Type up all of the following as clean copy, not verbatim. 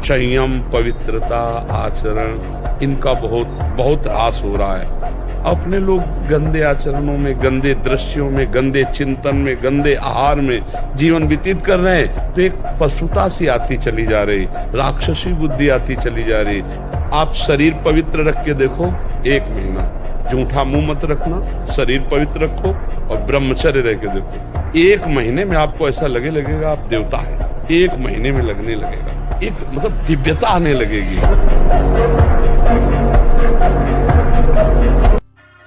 संयम, पवित्रता, आचरण, इनका बहुत बहुत ह्रास हो रहा है। अपने लोग गंदे आचरणों में, गंदे दृश्यों में, गंदे चिंतन में, गंदे आहार में जीवन व्यतीत कर रहे हैं, तो एक पशुता सी आती चली जा रही, राक्षसी बुद्धि आती चली जा रही। आप शरीर पवित्र रख के देखो, 1 महीना जूठा मुंह मत रखना, शरीर पवित्र रखो और ब्रह्मचर्य रह के देखो, 1 महीने में आपको ऐसा लगेगा आप देवता है। 1 महीने में लगने लगेगा, एक मतलब दिव्यता आने लगेगी।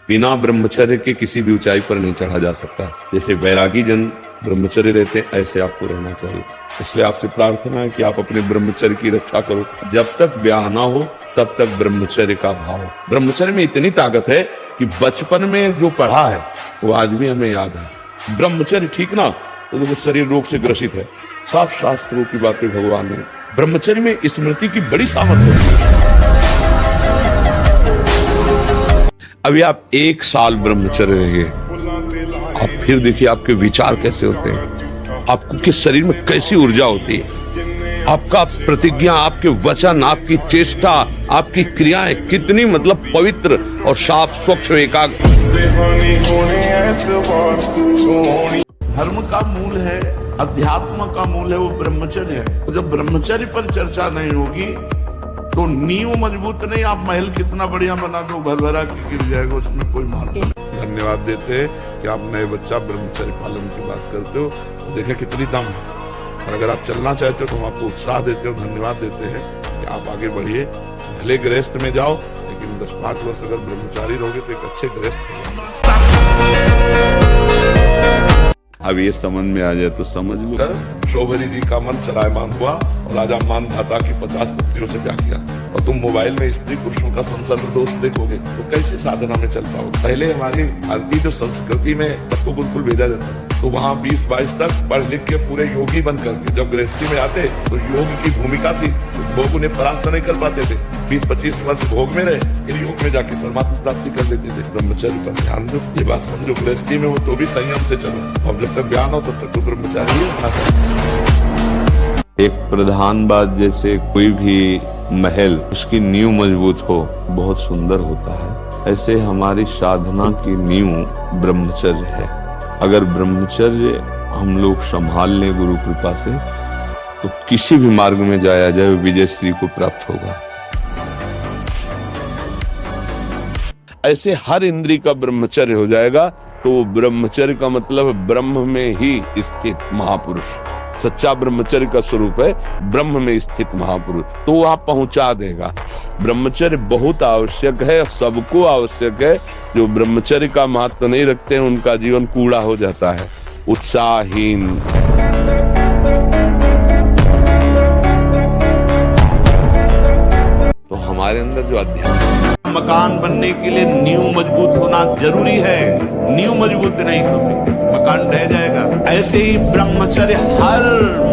बिना ब्रह्मचर्य के किसी भी ऊंचाई पर नहीं चढ़ा जा सकता। जैसे वैरागी जन ब्रह्मचर्य रहते हैं, ऐसे आपको रहना चाहिए। इसलिए आपसे प्रार्थना है कि आप अपने ब्रह्मचर्य की रक्षा करो। जब तक ब्याह ना हो तब तक ब्रह्मचर्य का भाव। ब्रह्मचर्य में इतनी ताकत है कि बचपन में जो पढ़ा है वो आज भी हमें याद है। ब्रह्मचर्य ठीक ना तो वो शरीर रोग से ग्रसित है। साफ शास्त्रों की बातें भगवान ने। ब्रह्मचर्य में स्मृति की बड़ी सामर्थ्य है। अभी आप 1 साल ब्रह्मचर्य रहिए, आप फिर देखिए आपके विचार कैसे होते हैं, आपके शरीर में कैसी ऊर्जा होती है, आपका प्रतिज्ञा, आपके वचन, आपकी चेष्टा, आपकी क्रियाएं कितनी मतलब पवित्र और साफ, स्वच्छ, एकाग्र। धर्म का मूल है, अध्यात्म का मूल है वो ब्रह्मचर्य है। तो जब ब्रह्मचर्य पर चर्चा नहीं होगी तो नींव मजबूत नहीं, आप महल कितना बढ़िया बना दो, भर भरा के गिर जाएगा, उसमें कोई मान नहीं। धन्यवाद देते हैं कि आप नए बच्चा ब्रह्मचर्य पालन की बात करते हो, देखें कितनी दम है। और अगर आप चलना चाहते हो तो हम आपको उत्साह देते हो, धन्यवाद देते हैं कि आप आगे बढ़िए। भले गृहस्थ में जाओ, लेकिन 10-5 वर्ष अगर ब्रह्मचारी रहोगे तो एक अच्छे गृहस्थ हो। अब ये समझ में आ जाए तो समझ लो। शोभरी जी का मन चलायमान हुआ और राजा मानधाता की 50 पुत्रियों से ब्याह किया, और तुम मोबाइल में स्त्री पुरुषों का संसर्ग दोष देखोगे तो कैसे साधना में चल पाओगे। पहले हमारी भारतीय जो संस्कृति में सबको गुरुकुल भेजा जाता है, तो वहाँ 20-22 तक पढ़ लिख के पूरे योगी बन करके जब गृहस्थी में आते तो योग की भूमिका थी, भोग उन्हें परास्त नहीं कर पाते थे। 20-25 वर्ष भोग में रहे, फिर योग में जाके परमात्मा प्राप्ति कर लेते थे। ब्रह्मचर्य पर ध्यान दो, ये बात समझो। गृहस्थी में हो तो भी संयम से चलो, और जब तक ज्ञान हो तब तक तो ब्रह्मचारी ही। एक प्रधान बात, जैसे कोई भी महल उसकी नींव मजबूत हो बहुत सुंदर होता है, ऐसे हमारी साधना की नींव ब्रह्मचर्य है। अगर ब्रह्मचर्य हम लोग संभाल लें गुरु कृपा से, तो किसी भी मार्ग में जाया जाए विजय श्री को प्राप्त होगा। ऐसे हर इंद्रिय का ब्रह्मचर्य हो जाएगा, तो ब्रह्मचर्य का मतलब ब्रह्म में ही स्थित महापुरुष। सच्चा ब्रह्मचर्य का स्वरूप है ब्रह्म में स्थित महापुरुष, तो वहां पहुंचा देगा। ब्रह्मचर्य बहुत आवश्यक है, सबको आवश्यक है। जो ब्रह्मचर्य का महत्व नहीं रखते हैं उनका जीवन कूड़ा हो जाता है, उत्साहहीन। तो हमारे अंदर जो अध्यात्म, मकान बनने के लिए नींव मजबूत होना जरूरी है। नींव मजबूत नहीं तो मकान ढह जाएगा। ऐसे ही ब्रह्मचर्य हर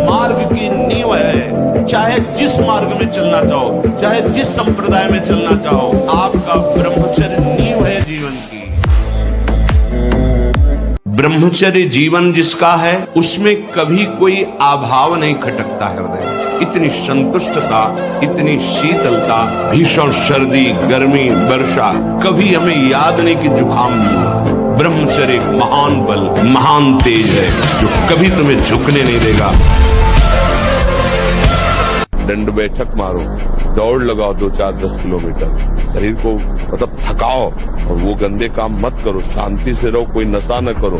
मार्ग की नींव है। चाहे जिस मार्ग में चलना चाहो, चाहे जिस संप्रदाय में चलना चाहो, आपका ब्रह्मचर्य नींव है जीवन की। ब्रह्मचर्य जीवन जिसका है उसमें कभी कोई अभाव नहीं खटकता हृदय में। इतनी संतुष्टता, इतनी शीतलता, भीषण सर्दी, गर्मी, वर्षा कभी हमें याद नहीं कि जुकाम भी हुआ। ब्रह्मचर्य एक महान बल, महान तेज है जो कभी तुम्हें झुकने नहीं देगा। दंड बैठक मारो, दौड़ लगाओ 2-4-10 किलोमीटर, शरीर को मतलब थकाओ, और वो गंदे काम मत करो, शांति से रहो, कोई नशा न करो।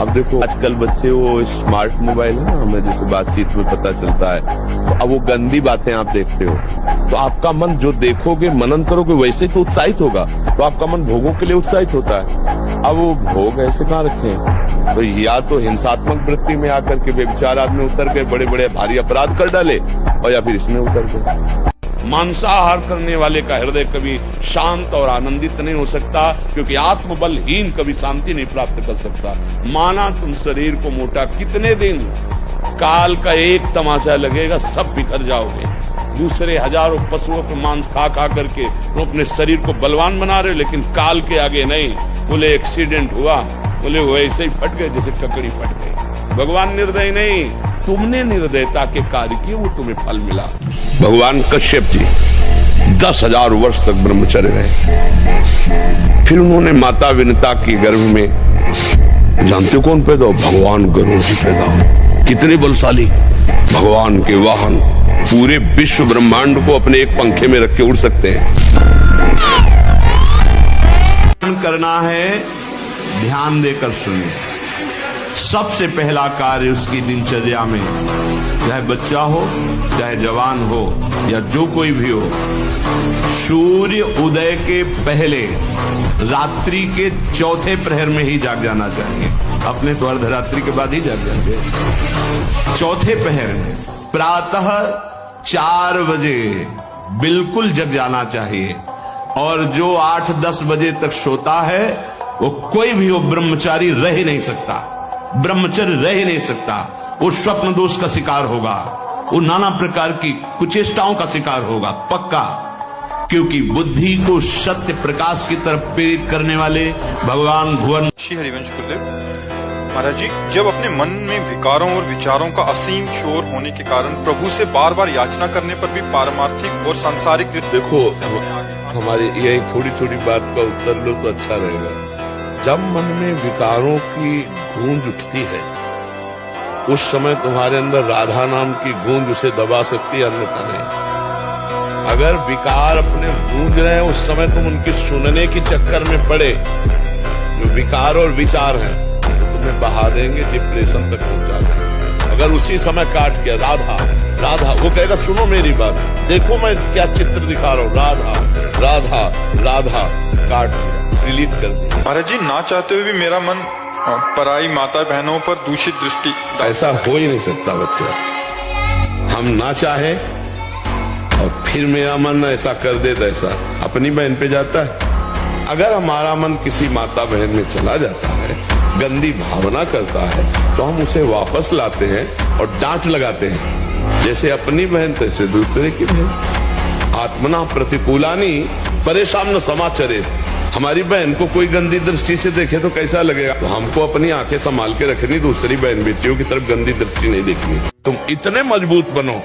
अब देखो आजकल बच्चे वो स्मार्ट मोबाइल है ना, हमें जैसे बातचीत में पता चलता है, तो अब वो गंदी बातें आप देखते हो तो आपका मन जो देखोगे, मनन करोगे, वैसे तो उत्साहित होगा, तो आपका मन भोगों के लिए उत्साहित होता है। अब वो भोग ऐसे कहाँ रखें, तो या तो हिंसात्मक वृत्ति में आकर के बेविचार आदमी उतर गए, बड़े बड़े भारी अपराध कर डाले, और या फिर इसमें उतर गए। मांसाहार करने वाले का हृदय कभी शांत और आनंदित नहीं हो सकता, क्योंकि आत्मबलहीन कभी शांति नहीं प्राप्त कर सकता। माना तुम शरीर को मोटा कितने दिन, काल का एक तमाचा लगेगा, सब बिखर जाओगे। दूसरे हजारों पशुओं के मांस खा खा करके तुम अपने शरीर को बलवान बना रहे हो, लेकिन काल के आगे नहीं। बोले एक्सीडेंट हुआ, बोले वैसे ही फट गए जैसे ककड़ी फट गई। भगवान निर्दयी नहीं, तुमने निर्दयता के कार्य किए वो तुम्हें फल मिला। भगवान कश्यप जी 10,000 वर्ष तक ब्रह्मचर्य रहे। फिर उन्होंने माता विनता के गर्भ में, जानते हो कौन पैदा हो? भगवान गरुड़ जी पैदा हो। कितने बलशाली, भगवान के वाहन, पूरे विश्व ब्रह्मांड को अपने एक पंखे में रख के उड़ सकते हैं। करना है, ध्यान देकर सुनिए। सबसे पहला कार्य उसकी दिनचर्या में, चाहे बच्चा हो, चाहे जवान हो, या जो कोई भी हो, सूर्य उदय के पहले रात्रि के चौथे प्रहर में ही जाग जाना चाहिए। अपने तो अर्धरात्रि के बाद ही जाग जाएंगे। चौथे प्रहर में प्रातः 4 बजे बिल्कुल जग जाना चाहिए। और जो 8-10 बजे तक सोता है वो कोई भी हो, ब्रह्मचारी रह ही नहीं सकता, ब्रह्मचर्य रह ही नहीं सकता। वो स्वप्न दोष का शिकार होगा, वो नाना प्रकार की कुचेष्टाओं का शिकार होगा पक्का। क्योंकि बुद्धि को सत्य प्रकाश की तरफ प्रेरित करने वाले भगवान भुवन श्री हरिवंश गुरुदेव महाराज जी, जब अपने मन में विकारों और विचारों का असीम शोर होने के कारण प्रभु से बार बार याचना करने पर भी पारमार्थिक और सांसारिक देखो, हमारी यही थोड़ी थोड़ी बात का उत्तर लो तो अच्छा रहेगा। जब मन में विकारों की गूंज उठती है, उस समय तुम्हारे अंदर राधा नाम की गूंज उसे दबा सकती है, अन्यथा नहीं। अगर विकार अपने गूंज रहे हैं, उस समय तुम उनकी सुनने की चक्कर में पड़े, जो विकार और विचार हैं तुम्हें बहा देंगे, डिप्रेशन तक पहुंचा देंगे। अगर उसी समय काट किया राधा राधा, वो कहेगा सुनो मेरी बात, देखो मैं क्या चित्र दिखा रहा हूँ, राधा राधा राधा, काट दिया, डिलीट कर दिया। महाराज जी, ना चाहते हुए भी मेरा मन पराई माता बहनों पर दूषित दृष्टि। ऐसा हो ही नहीं सकता बच्चा। हम ना चाहे और फिर मेरा मन ऐसा कर दे, तो ऐसा अपनी बहन पे जाता है। अगर हमारा मन किसी माता बहन में चला जाता है, गंदी भावना करता है, तो हम उसे वापस लाते हैं और डांट लगाते हैं। जैसे अपनी बहन तैसे दूसरे की बहन। आत्मना प्रतिकूलानी परेशान न समाचरे। हमारी बहन को कोई गंदी दृष्टि से देखे तो कैसा लगेगा? तो हमको अपनी आंखें संभाल के रखनी, दूसरी बहन बेटियों की तरफ गंदी दृष्टि नहीं देखनी। तुम इतने मजबूत बनो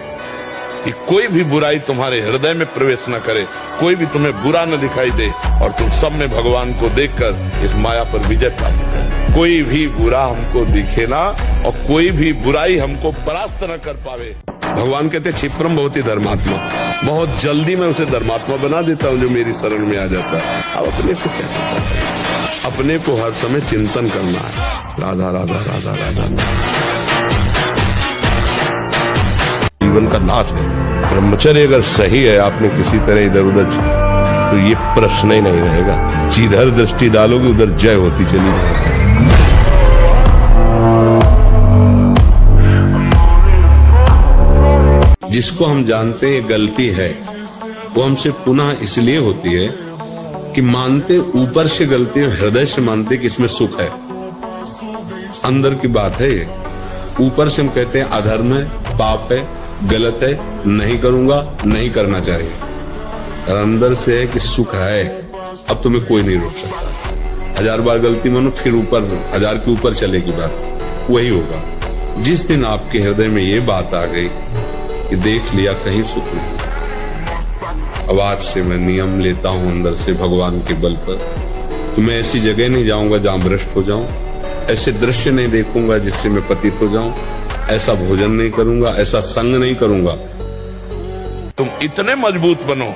कि कोई भी बुराई तुम्हारे हृदय में प्रवेश न करे, कोई भी तुम्हें बुरा न दिखाई दे, और तुम सब में भगवान को देखकर इस माया पर विजय प्राप्त करो। कोई भी बुरा हमको दिखे ना, और कोई भी बुराई हमको परास्त न कर पावे। भगवान कहते क्षिप्रम भवति धर्मात्मा, बहुत जल्दी मैं उसे धर्मात्मा बना देता हूँ जो मेरी शरण में आ जाता है। अब अपने को क्या करता है? अपने को हर समय चिंतन करना है, राधा राधा राधा राधा। जीवन का नाश है। ब्रह्मचर्य अगर सही है, आपने किसी तरह इधर उधर, तो ये प्रश्न ही नहीं रहेगा। जिधर दृष्टि डालोगे उधर जय होती चली जाएगी। जिसको हम जानते हैं गलती है, वो हमसे पुनः इसलिए होती है कि मानते ऊपर से गलती है, हृदय से मानते कि इसमें सुख है। अंदर की बात है ये। ऊपर से हम कहते हैं अधर्म है, पाप है, गलत है, नहीं करूंगा, नहीं करना चाहिए। और अंदर से है कि सुख है, अब तुम्हें कोई नहीं रोक सकता। 1000 बार गलती मानो, फिर ऊपर 1000 के ऊपर चलेगी बात। वही होगा जिस दिन आपके हृदय में ये बात आ गई कि देख लिया कहीं सुख नहीं। अब आज से मैं नियम लेता हूं अंदर से भगवान के बल पर, तो मैं ऐसी जगह नहीं जाऊंगा जहां भ्रष्ट हो जाऊं, ऐसे दृश्य नहीं देखूंगा जिससे मैं पतित हो जाऊं, ऐसा भोजन नहीं करूंगा, ऐसा संग नहीं करूंगा। तुम इतने मजबूत बनो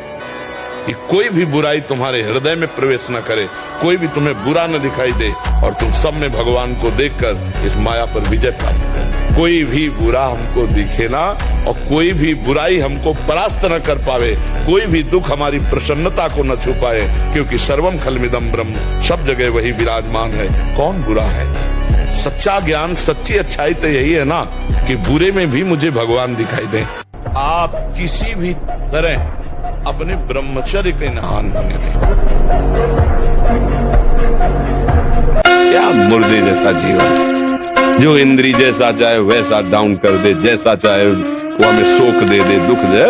कि कोई भी बुराई तुम्हारे हृदय में प्रवेश न करे, कोई भी तुम्हें बुरा न दिखाई दे, और तुम सब में भगवान को देखकर इस माया पर विजय प्राप्त करो। कोई भी बुरा हमको दिखे ना, और कोई भी बुराई हमको परास्त न कर पावे, कोई भी दुख हमारी प्रसन्नता को न छुपाए, क्योंकि सर्वम खलमिदम ब्रह्म, सब जगह वही विराजमान है। कौन बुरा है? सच्चा ज्ञान, सच्ची अच्छाई तो यही है ना कि बुरे में भी मुझे भगवान दिखाई दे। आप किसी भी तरह अपने ब्रह्मचर्य के नहान होने दें। क्या मुर्दे जैसा जीवन, जो इंद्री जैसा चाहे वैसा डाउन कर दे, जैसा चाहे वो हमें शोक दे दे, दुख दे।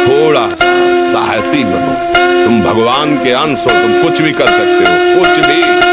थोड़ा साहसी बनो, तुम भगवान के अंश हो, तुम कुछ भी कर सकते हो, कुछ भी।